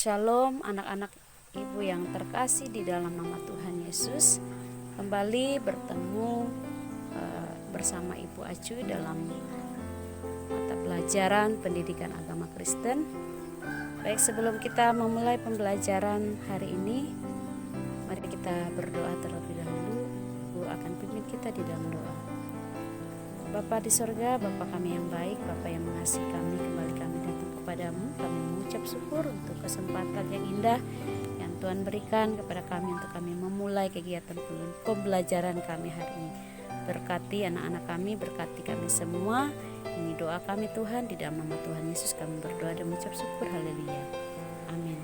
Shalom anak-anak ibu yang terkasih di dalam nama Tuhan Yesus. Kembali bertemu bersama Ibu Acu dalam mata pelajaran pendidikan agama Kristen. Baik, sebelum kita memulai pembelajaran hari ini, mari kita berdoa terlebih dahulu. Ibu akan pimpin kita di dalam doa. Bapa di sorga, Bapa kami yang baik, Bapa yang mengasihi kami, kembali kami datang kepadamu. Kami mengucap syukur untuk kesempatan yang indah yang Tuhan berikan kepada kami untuk kami memulai kegiatan pembelajaran kami hari ini. Berkati anak-anak kami, berkati kami semua. Ini doa kami Tuhan, di dalam nama Tuhan Yesus kami berdoa dan mengucap syukur. Haleluya. Amin.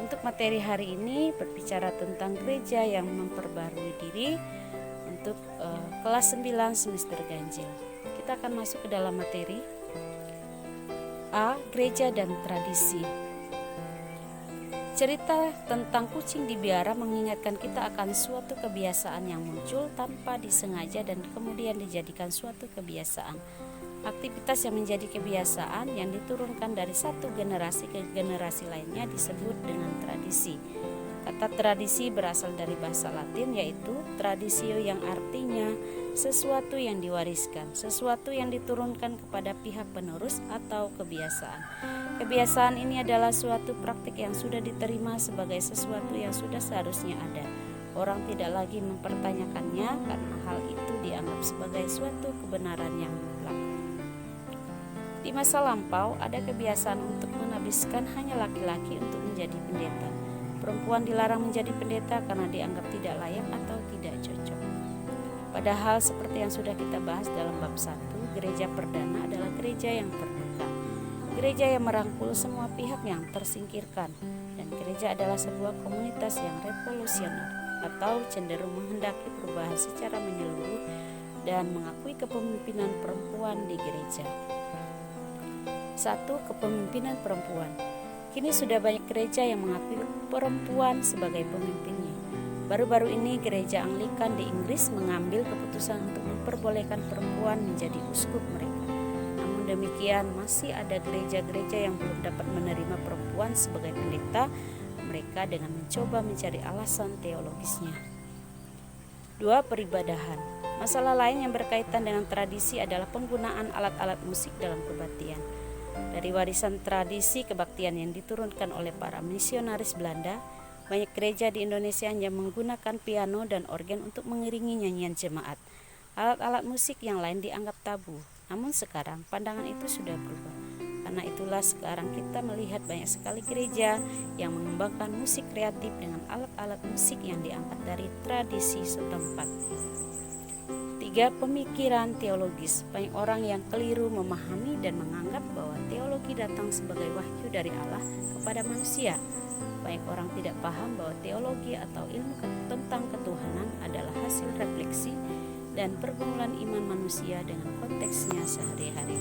Untuk materi hari ini berbicara tentang gereja yang memperbarui diri untuk kelas 9 semester ganjil. Kita akan masuk ke dalam materi. A. Gereja dan tradisi. Cerita tentang kucing di biara mengingatkan kita akan suatu kebiasaan yang muncul tanpa disengaja dan kemudian dijadikan suatu kebiasaan. Aktivitas yang menjadi kebiasaan yang diturunkan dari satu generasi ke generasi lainnya disebut dengan tradisi. Kata tradisi berasal dari bahasa Latin, yaitu traditio, yang artinya sesuatu yang diwariskan, sesuatu yang diturunkan kepada pihak penerus atau kebiasaan. Kebiasaan ini adalah suatu praktik yang sudah diterima sebagai sesuatu yang sudah seharusnya ada. Orang tidak lagi mempertanyakannya karena hal itu dianggap sebagai suatu kebenaran yang mutlak. Di masa lampau ada kebiasaan untuk menabiskan hanya laki-laki untuk menjadi pendeta. Perempuan dilarang menjadi pendeta karena dianggap tidak layak atau tidak cocok. Padahal seperti yang sudah kita bahas dalam bab 1, gereja perdana adalah gereja yang terbuka. Gereja yang merangkul semua pihak yang tersingkirkan. Dan gereja adalah sebuah komunitas yang revolusioner atau cenderung menghendaki perubahan secara menyeluruh dan mengakui kepemimpinan perempuan di gereja. 1. Kepemimpinan perempuan. Kini sudah banyak gereja yang mengakui perempuan sebagai pemimpinnya. Baru-baru ini gereja Anglikan di Inggris mengambil keputusan untuk memperbolehkan perempuan menjadi uskup mereka. Namun demikian, masih ada gereja-gereja yang belum dapat menerima perempuan sebagai pendeta mereka dengan mencoba mencari alasan teologisnya. 2. Peribadahan. Masalah lain yang berkaitan dengan tradisi adalah penggunaan alat-alat musik dalam kebaktian. Dari warisan tradisi kebaktian yang diturunkan oleh para misionaris Belanda, banyak gereja di Indonesia hanya menggunakan piano dan organ untuk mengiringi nyanyian jemaat. Alat-alat musik yang lain dianggap tabu. Namun sekarang pandangan itu sudah berubah. Karena itulah sekarang kita melihat banyak sekali gereja yang mengembangkan musik kreatif dengan alat-alat musik yang diangkat dari tradisi setempat. 3. Pemikiran teologis. Banyak orang yang keliru memahami dan menganggap bahwa teologi datang sebagai wahyu dari Allah kepada manusia. Banyak orang tidak paham bahwa teologi atau ilmu tentang ketuhanan adalah hasil refleksi dan pergumulan iman manusia dengan konteksnya sehari-hari.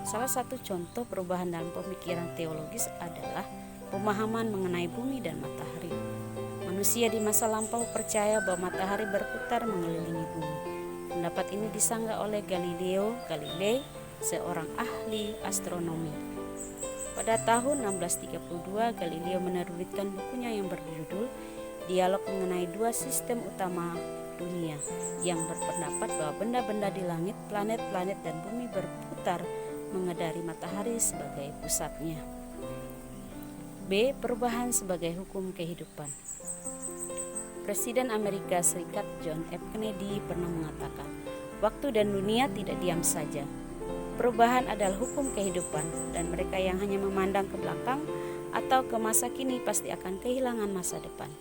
Salah satu contoh perubahan dalam pemikiran teologis adalah pemahaman mengenai bumi dan matahari. Manusia di masa lampau percaya bahwa matahari berputar mengelilingi bumi. Pendapat ini disanggah oleh Galileo Galilei, seorang ahli astronomi. Pada tahun 1632, Galileo menerbitkan bukunya yang berjudul Dialog mengenai dua sistem utama dunia, yang berpendapat bahwa benda-benda di langit, planet-planet dan bumi berputar mengedari matahari sebagai pusatnya. B. Perubahan sebagai hukum kehidupan. Presiden Amerika Serikat John F. Kennedy pernah mengatakan, waktu dan dunia tidak diam saja. Perubahan adalah hukum kehidupan, dan mereka yang hanya memandang ke belakang atau ke masa kini pasti akan kehilangan masa depan.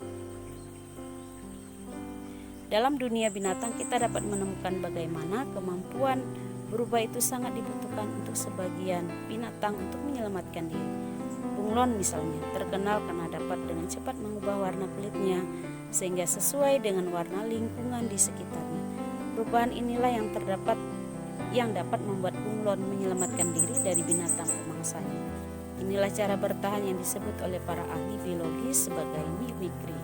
Dalam dunia binatang kita dapat menemukan bagaimana kemampuan berubah itu sangat dibutuhkan untuk sebagian binatang untuk menyelamatkan diri. Bunglon misalnya terkenal karena dapat dengan cepat mengubah warna kulitnya sehingga sesuai dengan warna lingkungan di sekitarnya. Perubahan inilah yang dapat membuat bunglon menyelamatkan diri dari binatang pemangsanya. Inilah cara bertahan yang disebut oleh para ahli biologi sebagai mimikri.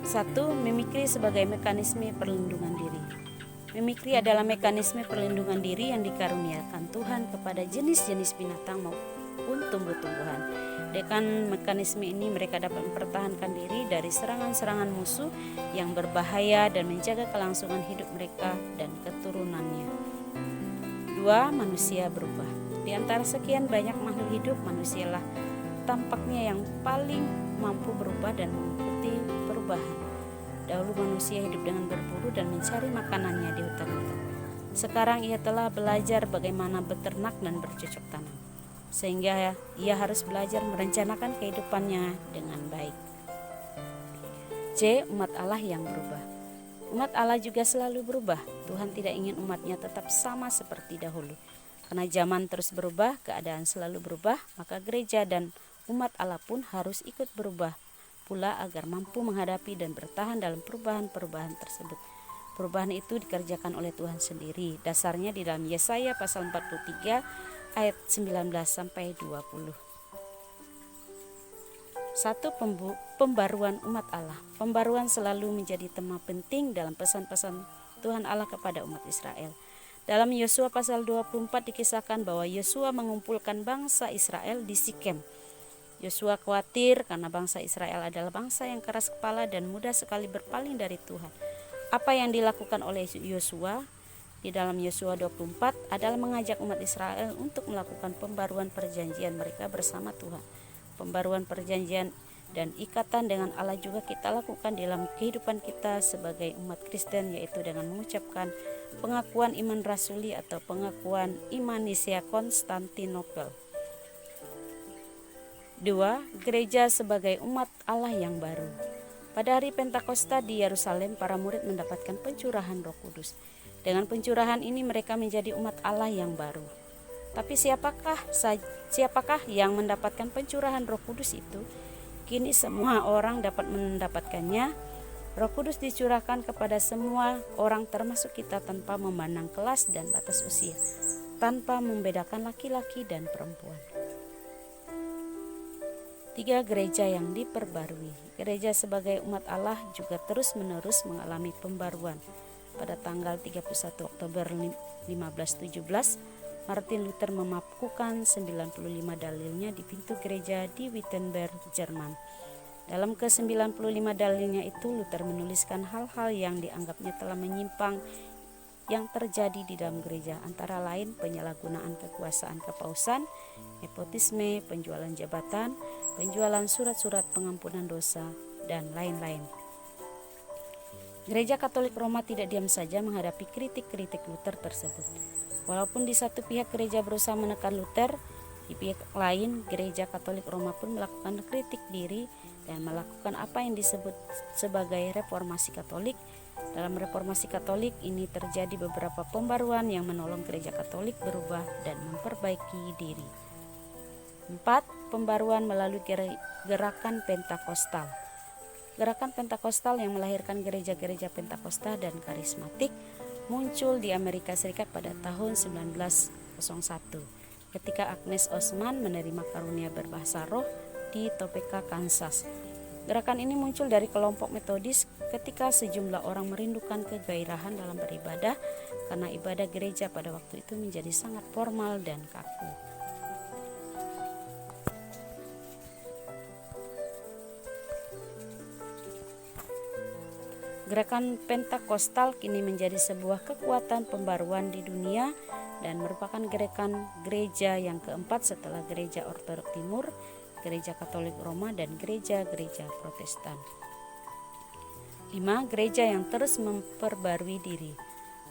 1. Mimikri sebagai mekanisme perlindungan diri. Mimikri adalah mekanisme perlindungan diri yang dikaruniakan Tuhan kepada jenis-jenis binatang maupun tumbuh-tumbuhan. Dengan mekanisme ini mereka dapat mempertahankan diri dari serangan-serangan musuh yang berbahaya dan menjaga kelangsungan hidup mereka dan keturunannya. 2. Manusia berubah. Di antara sekian banyak makhluk hidup, manusialah tampaknya yang paling mampu berubah dan mengikuti perubahan. Dahulu manusia hidup dengan berburu dan mencari makanannya di hutan-hutan. Sekarang ia telah belajar bagaimana beternak dan bercocok tanam, sehingga ia harus belajar merencanakan kehidupannya dengan baik. C. Umat Allah yang berubah. Umat Allah juga selalu berubah. Tuhan tidak ingin umatnya tetap sama seperti dahulu. Karena zaman terus berubah, keadaan selalu berubah, maka gereja dan umat Allah pun harus ikut berubah pula agar mampu menghadapi dan bertahan dalam perubahan-perubahan tersebut. Perubahan itu dikerjakan oleh Tuhan sendiri. Dasarnya di dalam Yesaya pasal 43 ayat 19 sampai 20. 1. Pembaruan umat Allah. Pembaruan selalu menjadi tema penting dalam pesan-pesan Tuhan Allah kepada umat Israel. Dalam Yosua pasal 24 dikisahkan bahwa Yosua mengumpulkan bangsa Israel di Sikem. Yosua khawatir karena bangsa Israel adalah bangsa yang keras kepala dan mudah sekali berpaling dari Tuhan. Apa yang dilakukan oleh Yosua di dalam Yosua 24 adalah mengajak umat Israel untuk melakukan pembaruan perjanjian mereka bersama Tuhan. Pembaruan perjanjian dan ikatan dengan Allah juga kita lakukan dalam kehidupan kita sebagai umat Kristen, yaitu dengan mengucapkan pengakuan iman rasuli atau pengakuan iman Nisea Konstantinopel. 2. Gereja sebagai umat Allah yang baru. Pada hari Pentakosta di Yerusalem, para murid mendapatkan pencurahan Roh Kudus. Dengan pencurahan ini mereka menjadi umat Allah yang baru. Tapi siapakah yang mendapatkan pencurahan Roh Kudus itu? Kini semua orang dapat mendapatkannya. Roh Kudus dicurahkan kepada semua orang termasuk kita tanpa memandang kelas dan batas usia, tanpa membedakan laki-laki dan perempuan. 3. Gereja yang diperbarui. Gereja sebagai umat Allah juga terus-menerus mengalami pembaruan. Pada tanggal 31 Oktober 1517, Martin Luther memakukan 95 dalilnya di pintu gereja di Wittenberg, Jerman. Dalam ke-95 dalilnya itu, Luther menuliskan hal-hal yang dianggapnya telah menyimpang yang terjadi di dalam gereja, antara lain penyalahgunaan kekuasaan kepausan, nepotisme, penjualan jabatan, penjualan surat-surat pengampunan dosa, dan lain-lain. Gereja Katolik Roma tidak diam saja menghadapi kritik-kritik Luther tersebut. Walaupun di satu pihak gereja berusaha menekan Luther, di pihak lain gereja Katolik Roma pun melakukan kritik diri dan melakukan apa yang disebut sebagai reformasi Katolik. Dalam reformasi Katolik ini terjadi beberapa pembaruan yang menolong gereja Katolik berubah dan memperbaiki diri. 4. Pembaruan melalui gerakan Pentakostal. Gerakan Pentakostal yang melahirkan gereja-gereja Pentakosta dan karismatik muncul di Amerika Serikat pada tahun 1901 ketika Agnes Osman menerima karunia berbahasa roh di Topeka, Kansas. Gerakan ini muncul dari kelompok Metodis ketika sejumlah orang merindukan kegairahan dalam beribadah karena ibadah gereja pada waktu itu menjadi sangat formal dan kaku. Gerakan Pentakostal kini menjadi sebuah kekuatan pembaruan di dunia dan merupakan gerakan gereja yang keempat setelah Gereja Ortodok Timur, Gereja Katolik Roma, dan gereja-gereja Protestan. 5. Gereja yang terus memperbarui diri.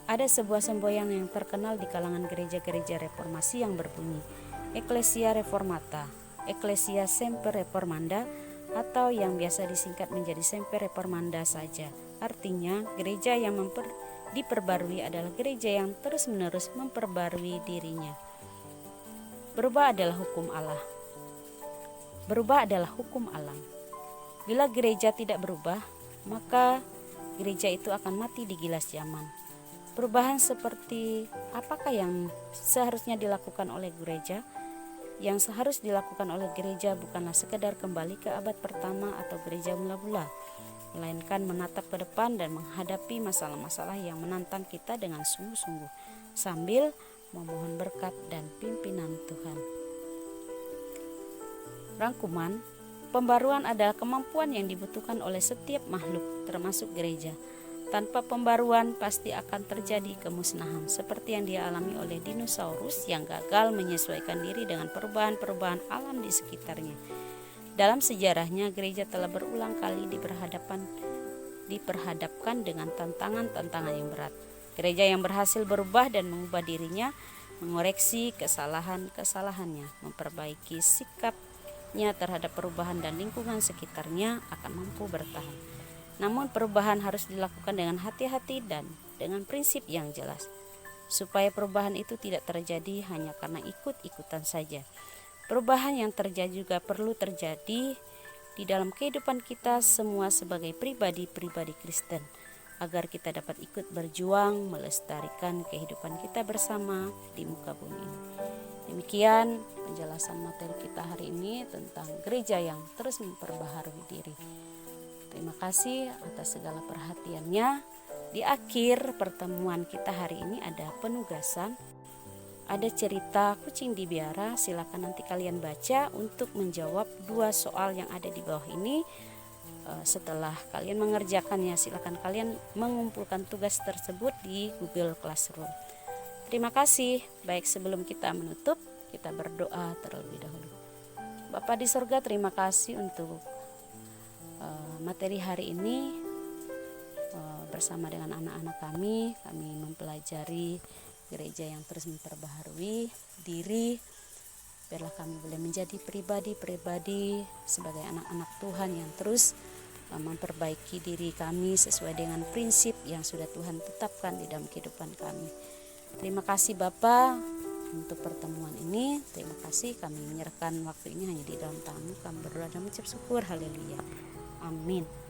Ada sebuah semboyan yang terkenal di kalangan gereja-gereja reformasi yang berbunyi Ecclesia Reformata, Ecclesia Semper Reformanda, atau yang biasa disingkat menjadi Semper Reformanda saja. Artinya, gereja yang diperbarui adalah gereja yang terus-menerus memperbarui dirinya. Berubah adalah hukum Allah. Berubah adalah hukum alam. Bila gereja tidak berubah, maka gereja itu akan mati di gilas zaman. Perubahan seperti apakah yang seharusnya dilakukan oleh gereja? Yang seharus dilakukan oleh gereja bukanlah sekedar kembali ke abad pertama atau gereja mula-mula, melainkan menatap ke depan dan menghadapi masalah-masalah yang menantang kita dengan sungguh-sungguh, sambil memohon berkat dan pimpinan Tuhan. Rangkuman, pembaruan adalah kemampuan yang dibutuhkan oleh setiap makhluk, termasuk gereja. Tanpa pembaruan pasti akan terjadi kemusnahan, seperti yang dialami oleh dinosaurus yang gagal menyesuaikan diri dengan perubahan-perubahan alam di sekitarnya. Dalam sejarahnya, gereja telah berulang kali diperhadapkan dengan tantangan-tantangan yang berat. Gereja yang berhasil berubah dan mengubah dirinya, mengoreksi kesalahan-kesalahannya, memperbaiki sikapnya terhadap perubahan dan lingkungan sekitarnya akan mampu bertahan. Namun perubahan harus dilakukan dengan hati-hati dan dengan prinsip yang jelas, supaya perubahan itu tidak terjadi hanya karena ikut-ikutan saja. Perubahan yang terjadi juga perlu terjadi di dalam kehidupan kita semua sebagai pribadi-pribadi Kristen, agar kita dapat ikut berjuang melestarikan kehidupan kita bersama di muka bumi ini. Demikian penjelasan materi kita hari ini tentang gereja yang terus memperbaharui diri. Terima kasih atas segala perhatiannya. Di akhir pertemuan kita hari ini ada penugasan, ada cerita kucing dibiara. Silakan nanti kalian baca untuk menjawab 2 soal yang ada di bawah ini. Setelah kalian mengerjakannya, silakan kalian mengumpulkan tugas tersebut di Google Classroom. Terima kasih. Baik, sebelum kita menutup, kita berdoa terlebih dahulu. Bapa di sorga, terima kasih untuk materi hari ini. Bersama dengan anak-anak kami mempelajari gereja yang terus memperbaharui diri. Biarlah kami boleh menjadi pribadi-pribadi sebagai anak-anak Tuhan yang terus memperbaiki diri kami sesuai dengan prinsip yang sudah Tuhan tetapkan di dalam kehidupan kami. Terima kasih Bapa untuk pertemuan ini. Terima kasih, kami menyerahkan waktu ini hanya di dalam tangan-Mu. Kami berdoa dan mengucap syukur. Haleluya. Amin.